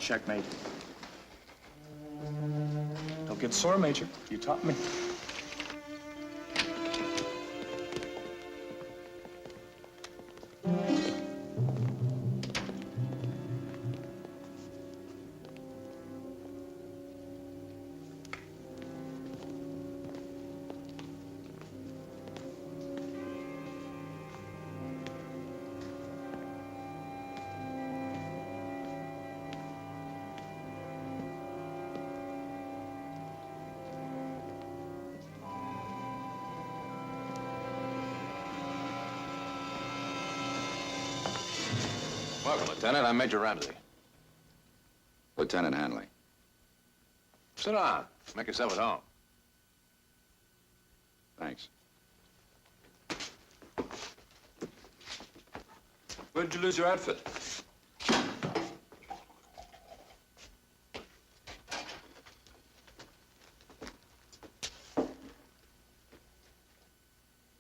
Checkmate. Don't get sore, Major. You taught me. Welcome, Lieutenant. I'm Major Ramsey. Lieutenant Hanley. Sit down. Make yourself at home. Thanks. Where did you lose your outfit?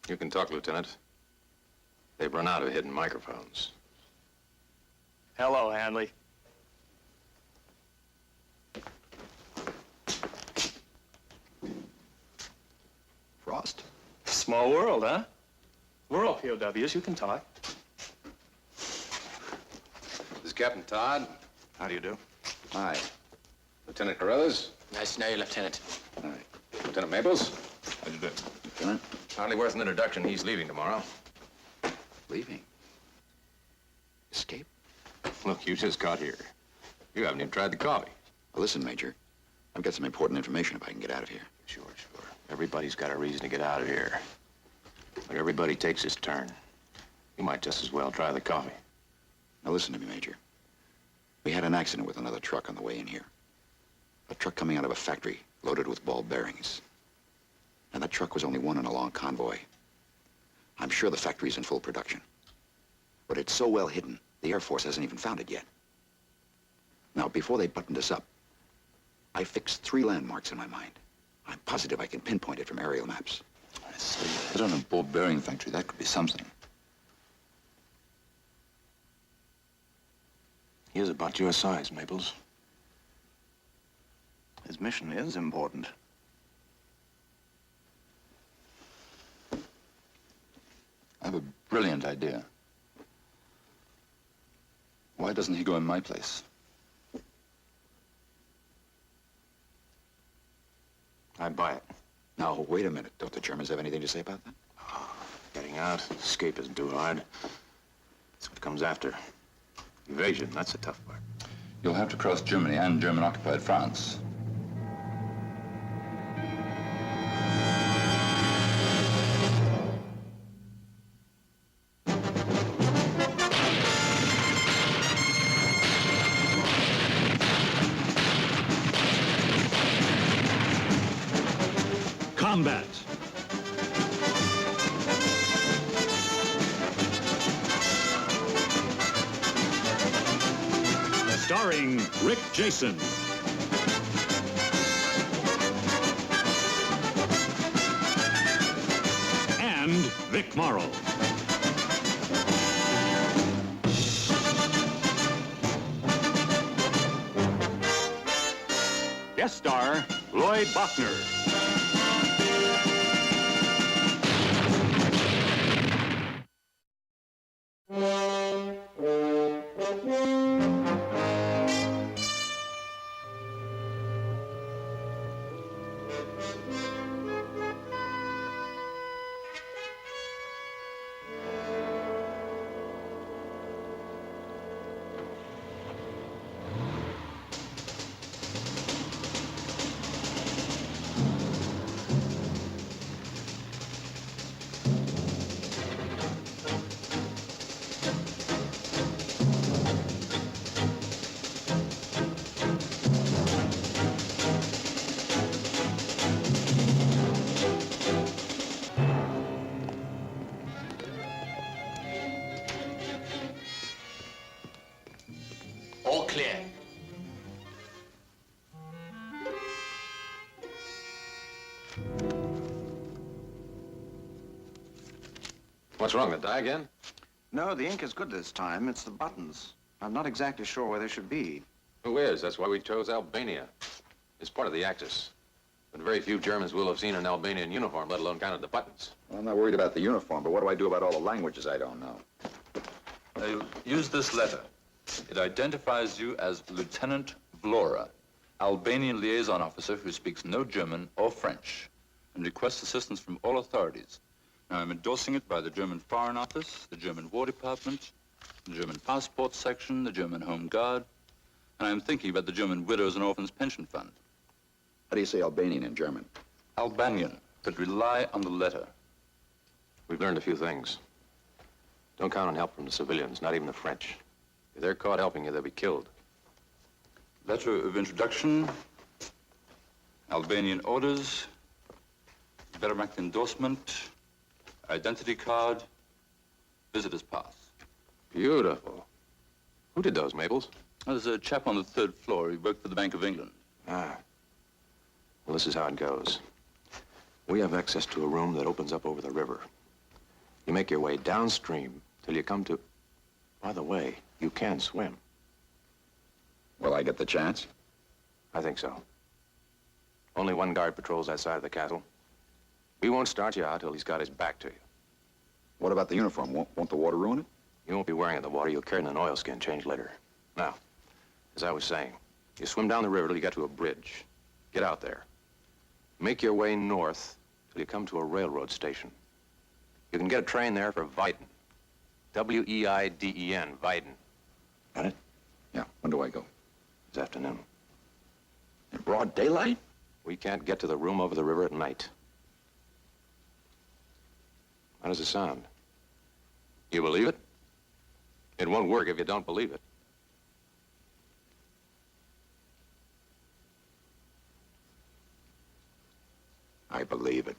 You can talk, Lieutenant. They've run out of hidden microphones. Hello, Hanley. Frost? Small world, huh? We're all POWs. You can talk. This is Captain Todd. How do you do? Hi. Lieutenant Carruthers. Nice to know you, Lieutenant. Hi. Lieutenant Maples. How do you do? Lieutenant? Hardly worth an introduction. He's leaving tomorrow. Leaving? Escape? Look, you just got here. You haven't even tried the coffee. Well, listen, Major. I've got some important information if I can get out of here. Sure. Everybody's got a reason to get out of here. But everybody takes his turn. You might just as well try the coffee. Now listen to me, Major. We had an accident with another truck on the way in here. A truck coming out of a factory loaded with ball bearings. And that truck was only one in a long convoy. I'm sure the factory's in full production. But it's so well hidden, the Air Force hasn't even found it yet. Now, before they buttoned us up, I fixed 3 landmarks in my mind. I'm positive I can pinpoint it from aerial maps. I see. Hit on a ball bearing factory. That could be something. He is about your size, Maples. His mission is important. I have a brilliant idea. Why doesn't he go in my place? I buy it. Now, wait a minute. Don't the Germans have anything to say about that? Getting out, escape isn't too hard. That's what comes after. Evasion, that's the tough part. You'll have to cross Germany and German-occupied France. Combat. Starring Rick Jason. And Vic Morrow. Guest star Lloyd Bachner. All clear. What's wrong, the die again? No, the ink is good this time. It's the buttons. I'm not exactly sure where they should be. Who is? That's why we chose Albania. It's part of the Axis. But very few Germans will have seen an Albanian uniform, let alone counted the buttons. Well, I'm not worried about the uniform, but what do I do about all the languages I don't know? Now, use this letter. It identifies you as Lieutenant Vlora, Albanian liaison officer who speaks no German or French, and requests assistance from all authorities. Now, I'm endorsing it by the German Foreign Office, the German War Department, the German Passport Section, the German Home Guard, and I'm thinking about the German Widows and Orphans Pension Fund. How do you say Albanian in German? Albanian, but rely on the letter. We've learned a few things. Don't count on help from the civilians, not even the French. If they're caught helping you, they'll be killed. Letter of introduction, Albanian orders, Wehrmacht endorsement, identity card, visitor's pass. Beautiful. Who did those, Maples? Oh, there's a chap on the 3rd floor. He worked for the Bank of England. Ah. Well, this is how it goes. We have access to a room that opens up over the river. You make your way downstream till you come to... By the way, you can swim. Will I get the chance? I think so. Only one guard patrols that side of the castle. We won't start you out till he's got his back to you. What about the uniform? Won't the water ruin it? You won't be wearing it in the water. You'll carry it in an oilskin, change later. Now, as I was saying, you swim down the river till you get to a bridge. Get out there. Make your way north till you come to a railroad station. You can get a train there for Weiden. W-E-I-D-E-N, Weiden. Got it? Yeah. When do I go? This afternoon. In broad daylight? We can't get to the room over the river at night. How does it sound? You believe it? It won't work if you don't believe it. I believe it.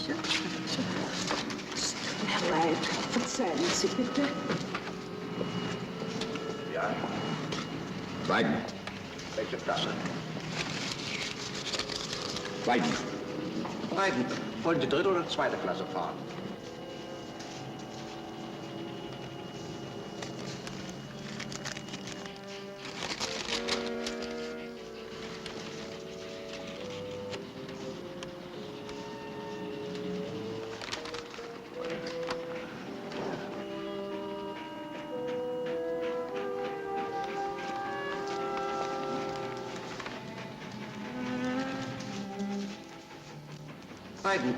Es tut mir leid. Verzeihen Sie bitte. Ja. Beiden. Welche Klasse? Beiden. Beiden. Wollen Sie dritte oder zweite Klasse fahren? Beiden.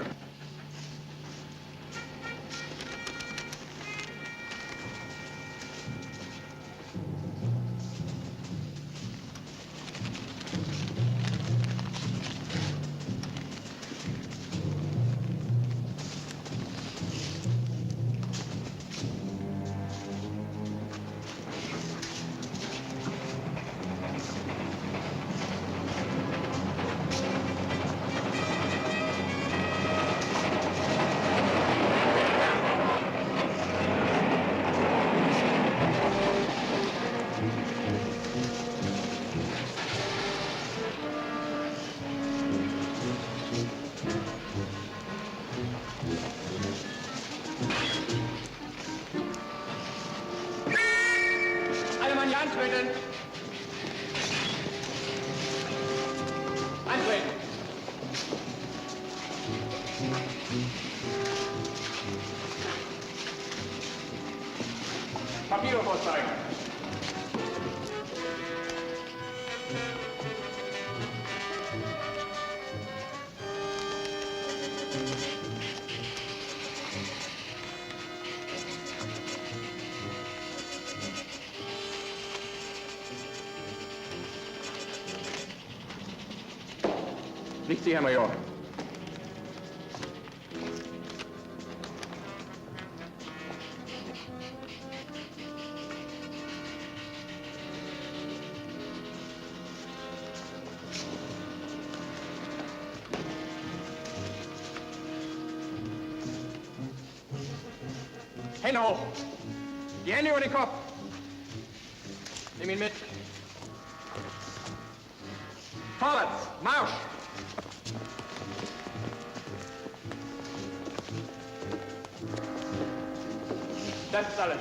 Alle Mann hier antreten! Antreten! Papiere vorzeigen! Nicht Sie, Herr Major. Hände hoch! Die Hände über den Kopf! Nimm ihn mit! Vorwärts! Marsch! Das ist alles.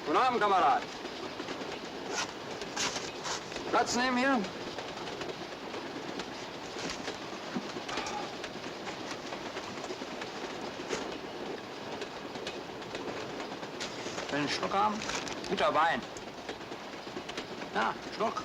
Guten Abend, Kamerad. Platz nehmen hier? Will einen Schluck haben? Guter Wein. Ja, Schluck.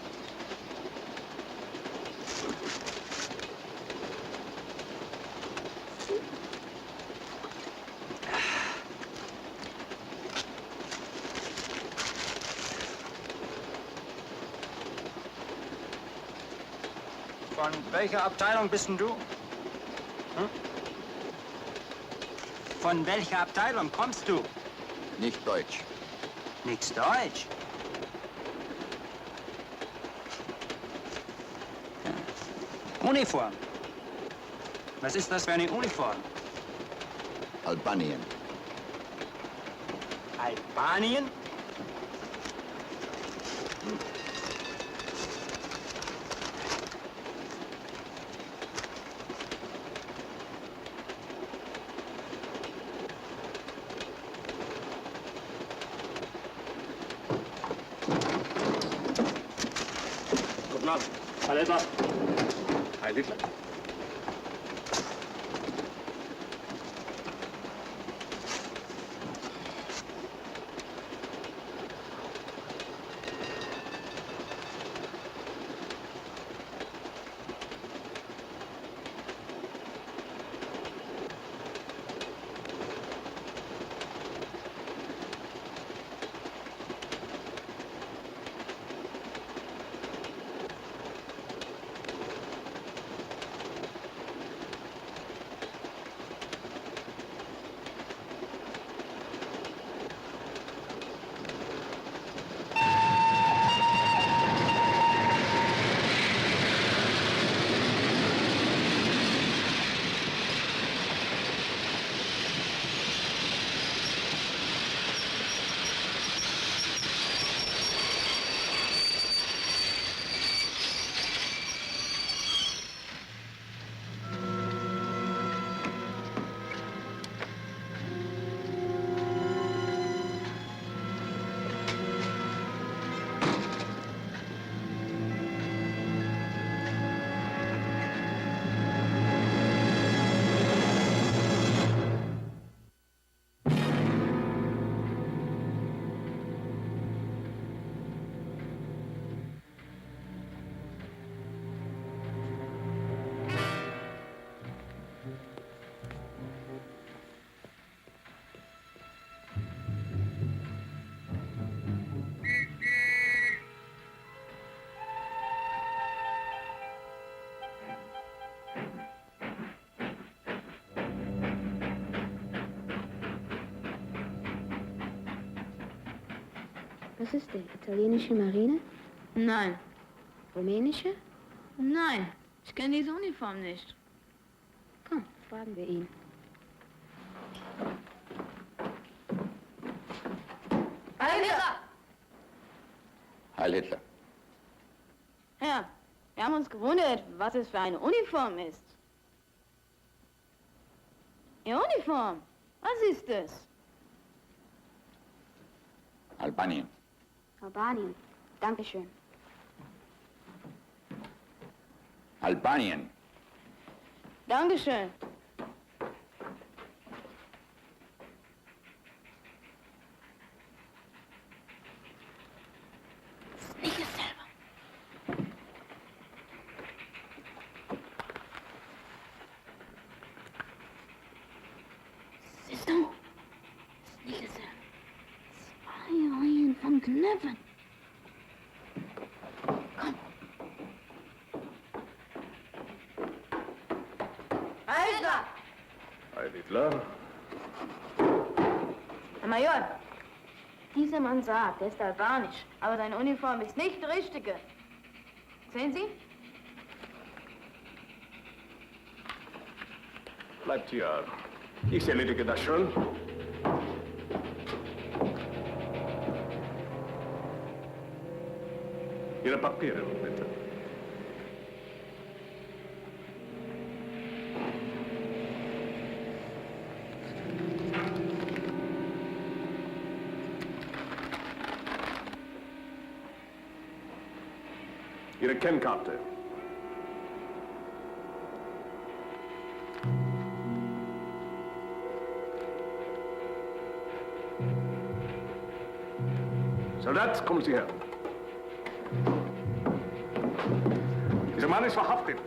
Von welcher Abteilung bist denn du? Hm? Von welcher Abteilung kommst du? Nicht deutsch. Nix Deutsch. Ja. Uniform. Was ist das für eine Uniform? Albanien. Albanien? Guten Abend. Alles ab. Heil Hitler. Was ist denn? Italienische Marine? Nein. Rumänische? Nein. Ich kenne diese Uniform nicht. Komm, fragen wir ihn. Heil Hitler! Heil Hitler. Ja, wir haben uns gewundert, was es für eine Uniform ist. Ihr Uniform? Was ist das? Albanien. Albanien. Dankeschön. Albanien. Dankeschön. Nicht es selber. Siehst du? Nicht es selber. 2 Reihen von Knöpfen. Komm. Alter! Heil Hitler. Herr Major, dieser Mann sagt, er ist albanisch, aber seine Uniform ist nicht die richtige. Sehen Sie? Bleibt hier. Ich erledige das schon. Ihre Papiere, bitte. Ihre Kennkarte. Soldat, kommen Sie her. Dieser Mann ist verhaftet.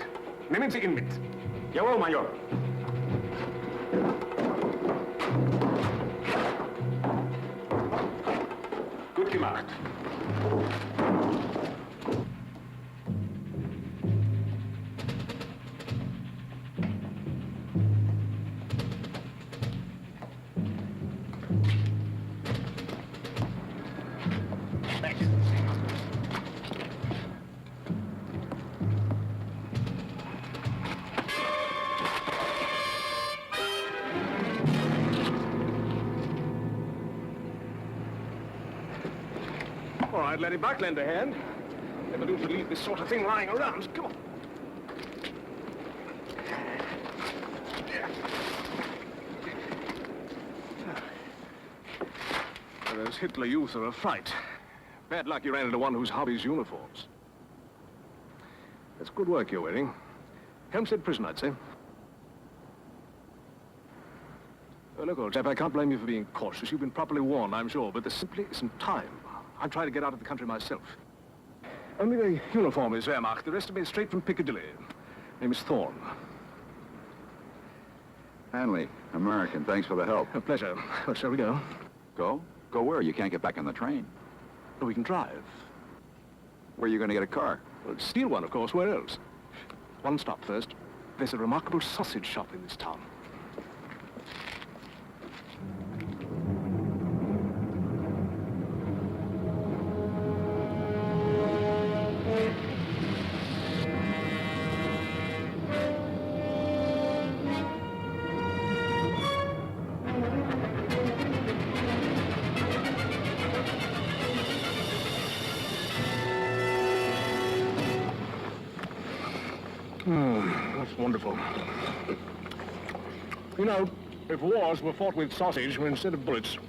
Nehmen Sie ihn mit. Jawohl, Major. Gut gemacht. All right, let him back, lend a hand. Never do to leave this sort of thing lying around. Come on. Well, those Hitler youth are a fright. Bad luck you ran into one whose hobby's uniforms. That's good work you're wearing. Hempstead prison, I'd say. Oh, look, old chap, I can't blame you for being cautious. You've been properly warned, I'm sure, but there simply isn't time. I'm trying to get out of the country myself. Only the uniform is Wehrmacht. The rest of me is straight from Piccadilly. Name is Thorne. Hanley, American, thanks for the help. A pleasure. Well, shall we go? Go? Go where? You can't get back on the train. We can drive. Where are you going to get a car? Well, steal one, of course. Where else? One stop first. There's a remarkable sausage shop in this town. That's wonderful. You know, if wars were fought with sausage instead of bullets,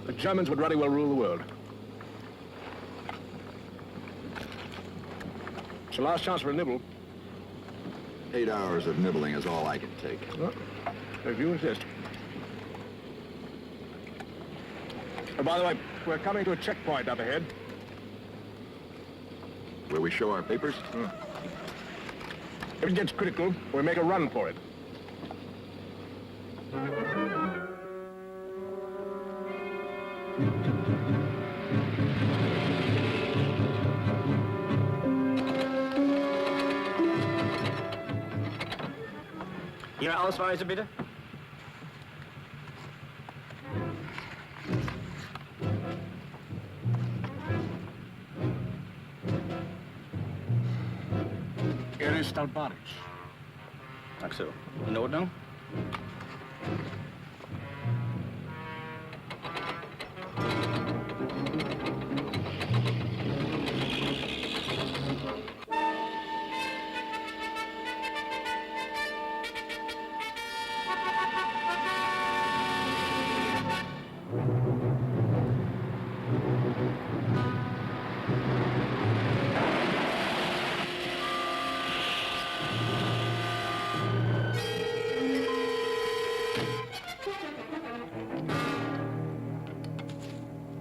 the Germans would very well rule the world. It's the last chance for a nibble. 8 hours of nibbling is all I can take. Well, if you insist. Oh, by the way, we're coming to a checkpoint up ahead. Where we show our papers? If it gets critical, we'll make a run for it. Ihre Ausweise, bitte. pronounced Albanisch. Ach so. In Ordnung?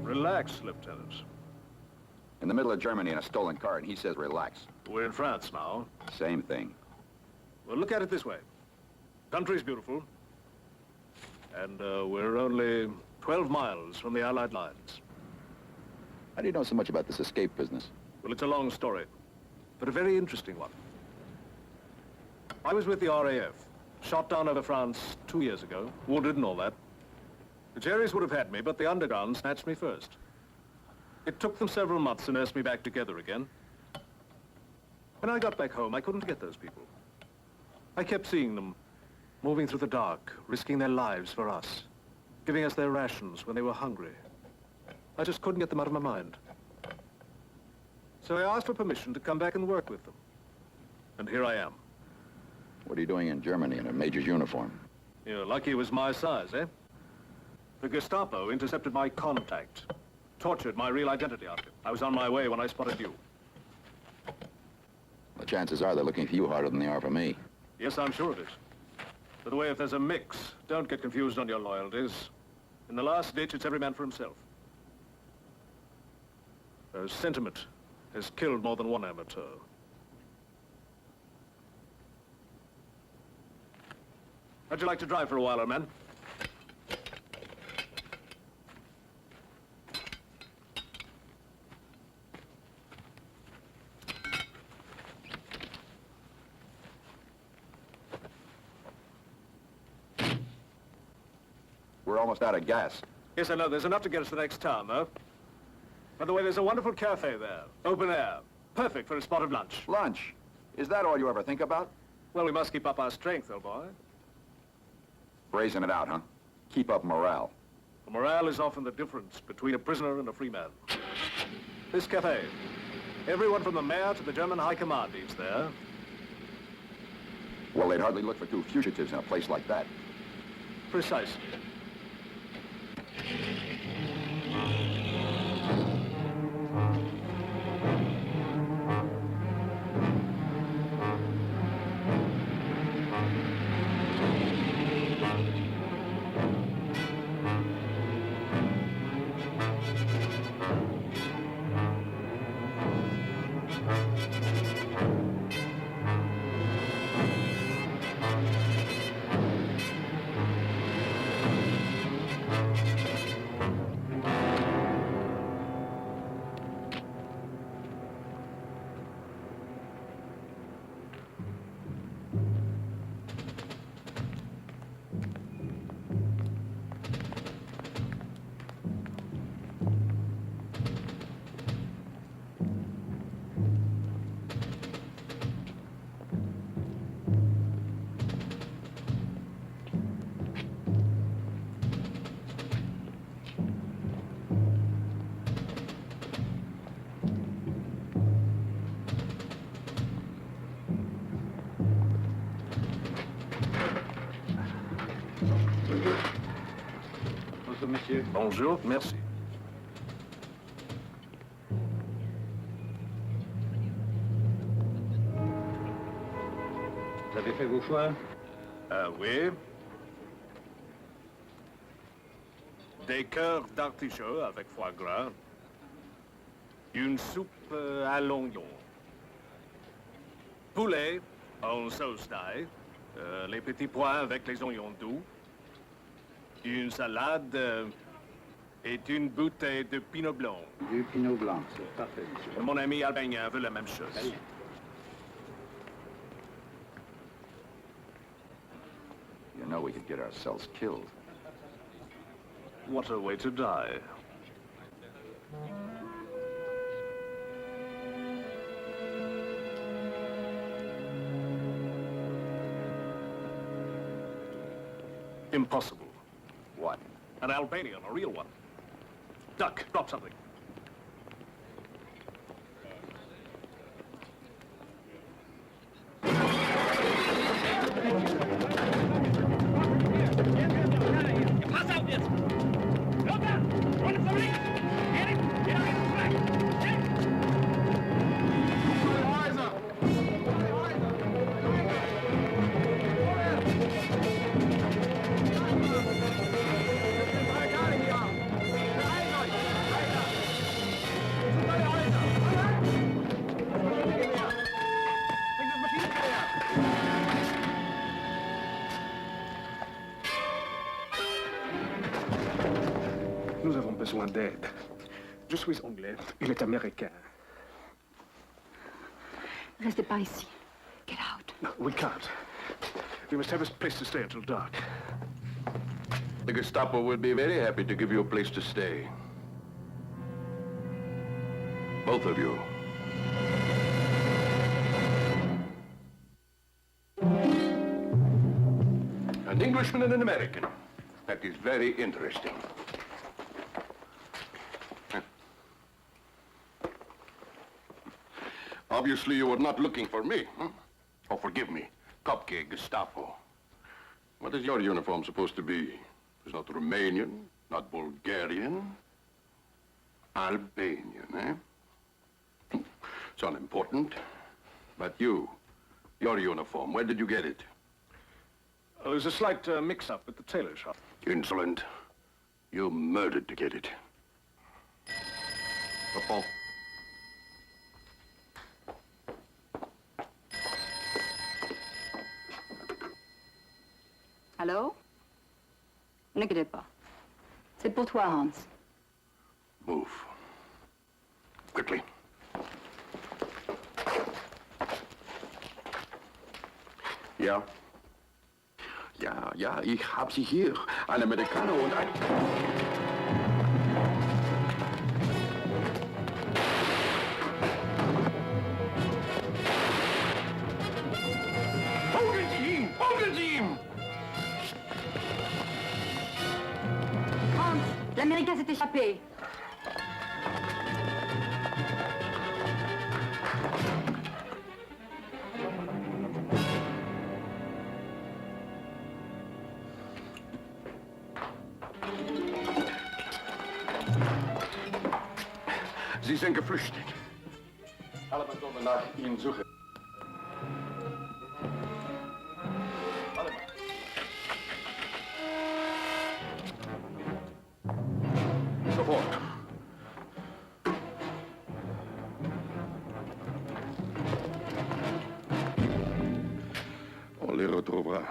Relax, Lieutenant. In the middle of Germany in a stolen car, and he says relax. We're in France now. Same thing. Well, look at it this way. Country's beautiful. And we're only 12 miles from the Allied lines. How do you know so much about this escape business? Well, it's a long story, but a very interesting one. I was with the RAF, shot down over France 2 years ago, wounded and all that. The Jerrys would have had me, but the underground snatched me first. It took them several months to nurse me back together again. When I got back home, I couldn't get those people. I kept seeing them, moving through the dark, risking their lives for us, giving us their rations when they were hungry. I just couldn't get them out of my mind. So I asked for permission to come back and work with them. And here I am. What are you doing in Germany in a major's uniform? You're lucky it was my size, eh? The Gestapo intercepted my contact, tortured my real identity out of it. I was on my way when I spotted you. The chances are they're looking for you harder than they are for me. Yes, I'm sure of it. By the way, if there's a mix, don't get confused on your loyalties. In the last ditch, it's every man for himself. Sentiment has killed more than one amateur. How'd you like to drive for a while, old man? We're almost out of gas. Yes, I know. There's enough to get us to the next town, though. By the way, there's a wonderful cafe there. Open air. Perfect for a spot of lunch. Lunch? Is that all you ever think about? Well, we must keep up our strength, old boy. Brazen it out, huh? Keep up morale. The morale is often the difference between a prisoner and a free man. This cafe. Everyone from the mayor to the German high command eats there. Well, they'd hardly look for two fugitives in a place like that. Precisely. Bonjour, monsieur. Bonjour, merci. Vous avez fait vos choix? Oui. Des cœurs d'artichaut avec foie gras. Une soupe à l'oignon. Poulet en sauce d'ail. Les petits pois avec les oignons doux. Une salade et une bouteille de pinot blanc. Du pinot blanc, c'est parfait, monsieur. Mon ami albanien veut la même chose. Très bien. You know we could get ourselves killed. What a way to die. Impossible. What? An Albanian, a real one. Duck, drop something. Pass auf jetzt! Runter! Runter von links! Erik, geh nach links weg! Nous avons besoin d'aide. Je suis anglais, il est américain. Restez pas ici. Get out. No, we can't. We must have a place to stay until dark. The Gestapo would be very happy to give you a place to stay. Both of you. An Englishman and an American. That is very interesting. Obviously, you were not looking for me. Huh? Oh, forgive me. Cupcake Gestapo. What is your uniform supposed to be? It's not Romanian, not Bulgarian. Albanian, eh? It's unimportant. But you, your uniform, where did you get it? There was a slight mix-up at the tailor shop. Insolent. You murdered to get it. Papa. Allô? Ne quittez pas. C'est pour toi, Hans. Move. Quickly. Ja? Ja, ja, ich hab sie hier. Ein Amerikaner und ein... Folgen Sie ihm! Folgen Sie ihm! Hans, l'Américain s'est échappé. Sie sind geflüchtet. Alle sollen nach Ihnen suchen. Alle. Sofort. On les retrouvera.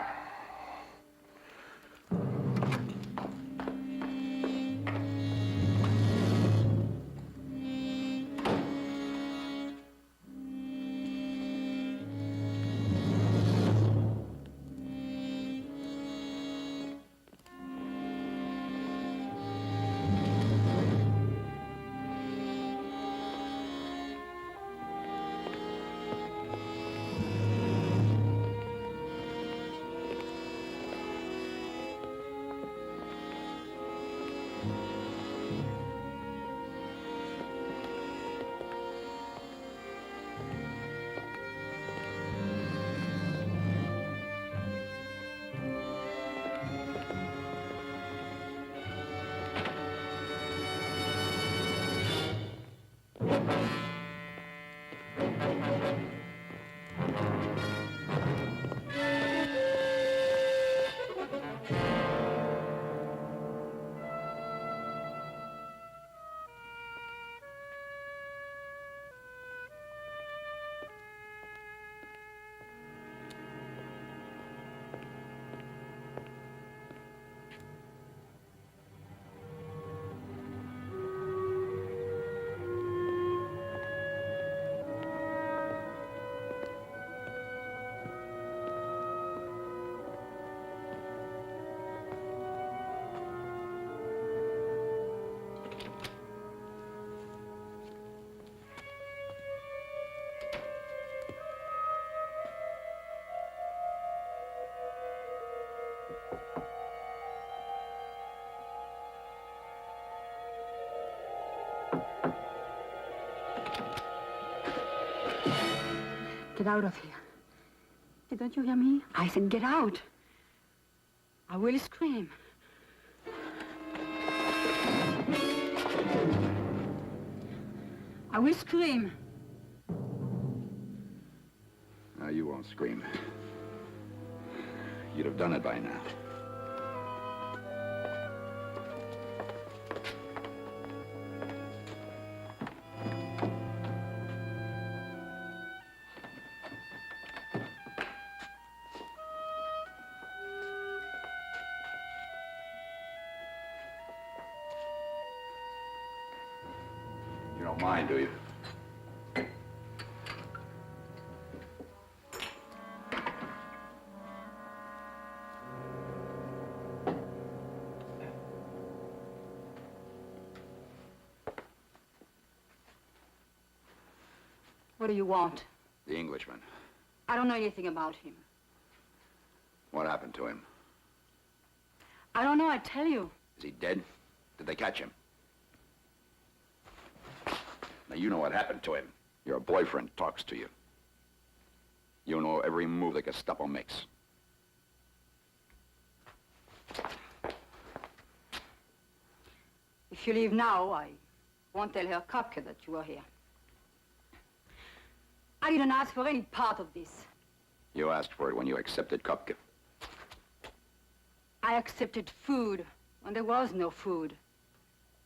Get out of here. Don't you hear me? I said get out. I will scream. I will scream. No, you won't scream. You'd have done it by now. You don't mind, do you? What do you want? The Englishman. I don't know anything about him. What happened to him? I don't know, I tell you. Is he dead? Did they catch him? Now, you know what happened to him. Your boyfriend talks to you. You know every move the Gestapo makes. If you leave now, I won't tell her Kopke that you are here. I didn't ask for any part of this. You asked for it when you accepted Kopke. I accepted food when there was no food.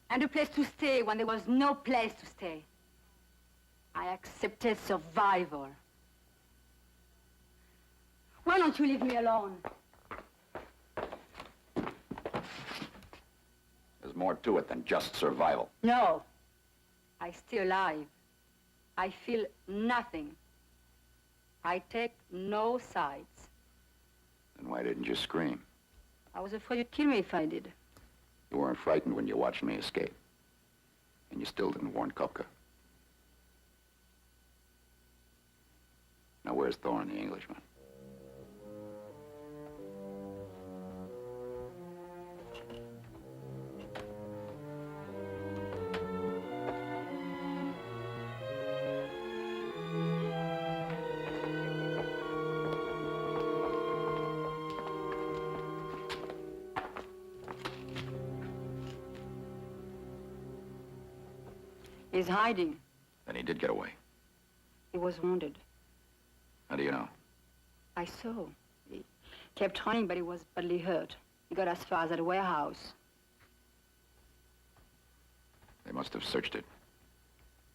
And a place to stay when there was no place to stay. I accepted survival. Why don't you leave me alone? There's more to it than just survival. No. I'm still alive. I feel nothing. I take no sides. Then why didn't you scream? I was afraid you'd kill me if I did. You weren't frightened when you watched me escape. And you still didn't warn Kopke. Now, where's Thorne, the Englishman? He's hiding. Then he did get away. He was wounded. How do you know? I saw. He kept running, but he was badly hurt. He got as far as that warehouse. They must have searched it.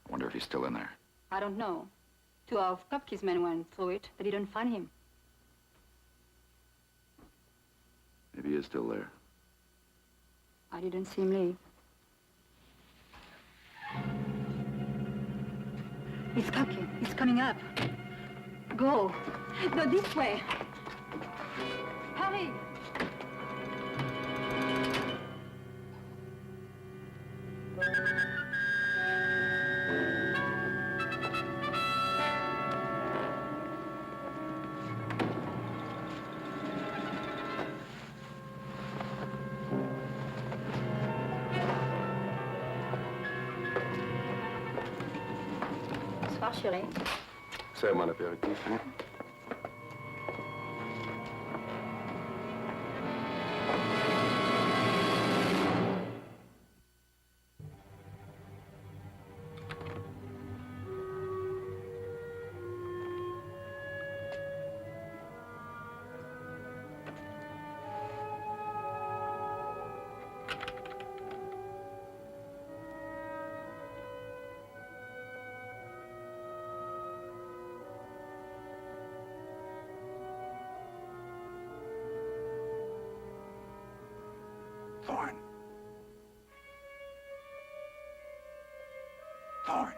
I wonder if he's still in there. I don't know. Two of Kopke's men went through it, but didn't find him. Maybe he is still there. I didn't see him leave. It's Kopke. He's coming up. Go. Go this way. Hurry. Bonsoir, chérie. C'est mon apéritif, hein? Thorne. Thorne.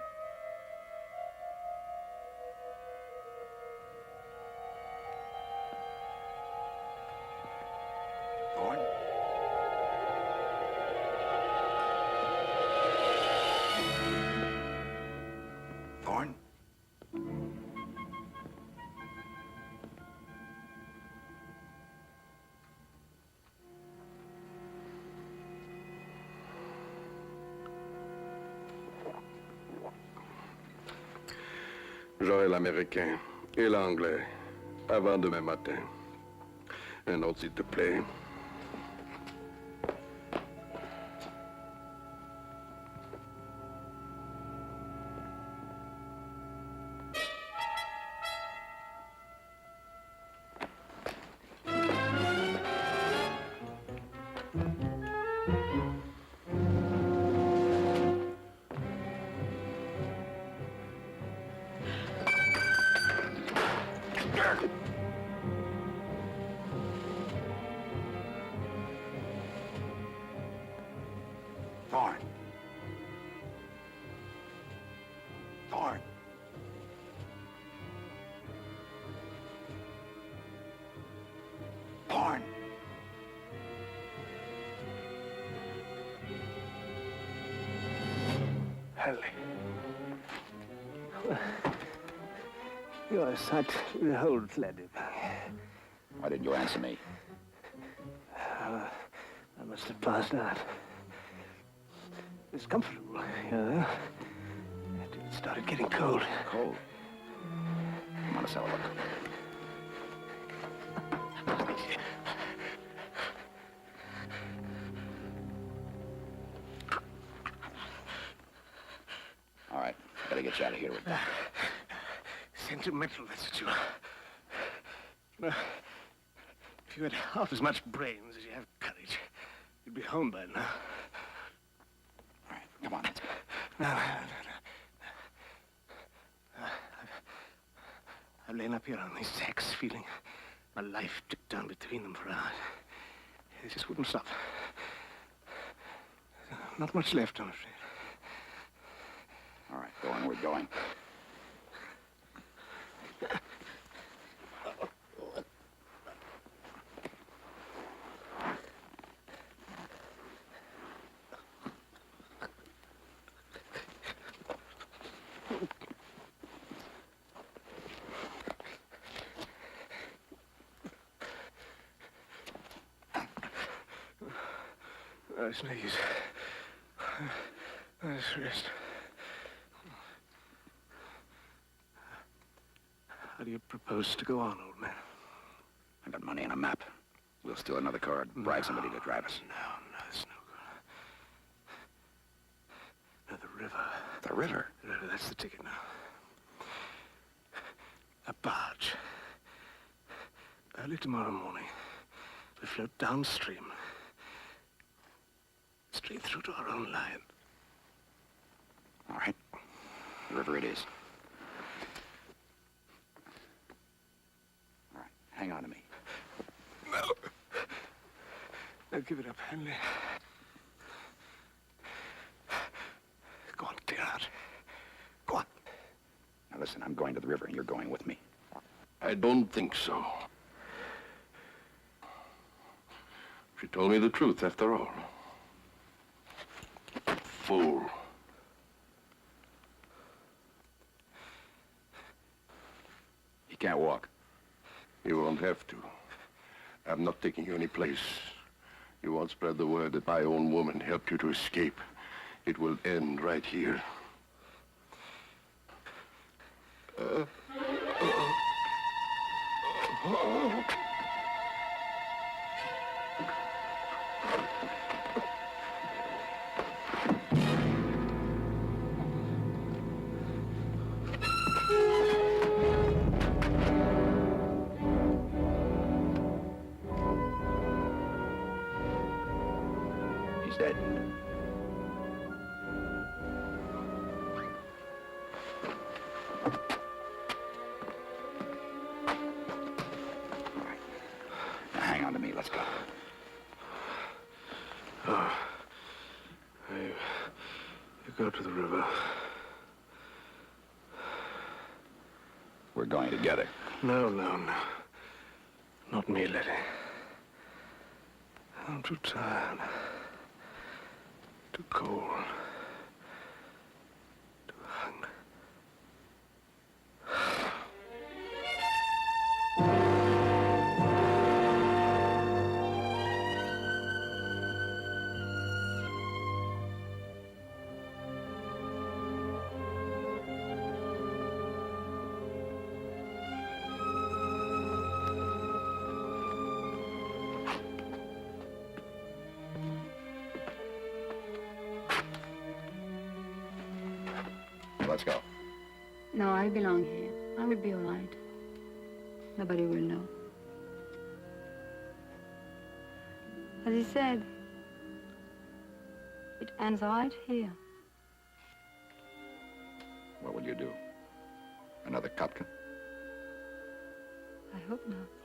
Thorne. Thorne. J'aurai l'Américain Et l'anglais, avant demain matin. Un autre, s'il te plaît. Thorne. Thorne. Thorne. Henley. You are such a old lady. Why didn't you answer me? I must have passed out. It's comfortable, you know. It started getting cold. Cold? Come on, let's have a look. All right, gotta get you out of here with that. Sentimental, that's what you are. No, if you had half as much brains as you have courage, you'd be home by now. All right, come on, let's go. No. I've lain up here on these sacks, feeling my life tick down between them for hours. It just wouldn't stop. Not much left, I'm afraid. All right, go on, we're going. It's no use. Let's rest. How do you propose to go on, old man? I got money and a map. We'll steal another car and bribe somebody to drive us. No, it's no good. No, the river. The river? The river, that's the ticket now. A barge. Early tomorrow morning, we float downstream. Straight through to our own line. All right. The river it is. All right, hang on to me. No. No, give it up, Henley. Go on, clear out. Go on. Now listen, I'm going to the river and you're going with me. I don't think so. She told me the truth, after all. Fool. You can't walk. You won't have to. I'm not taking you any place. You won't spread the word that my own woman helped you to escape. It will end right here. He's dead. All right. Now hang on to me. Let's go. You go to the river. We're going together. No. Not me, Letty. I'm too tired. Too cold. Too hungry. Let's go. No, I belong here. I will be all right. Nobody will know. As he said, it ends right here. What will you do? Another Kopka? I hope not.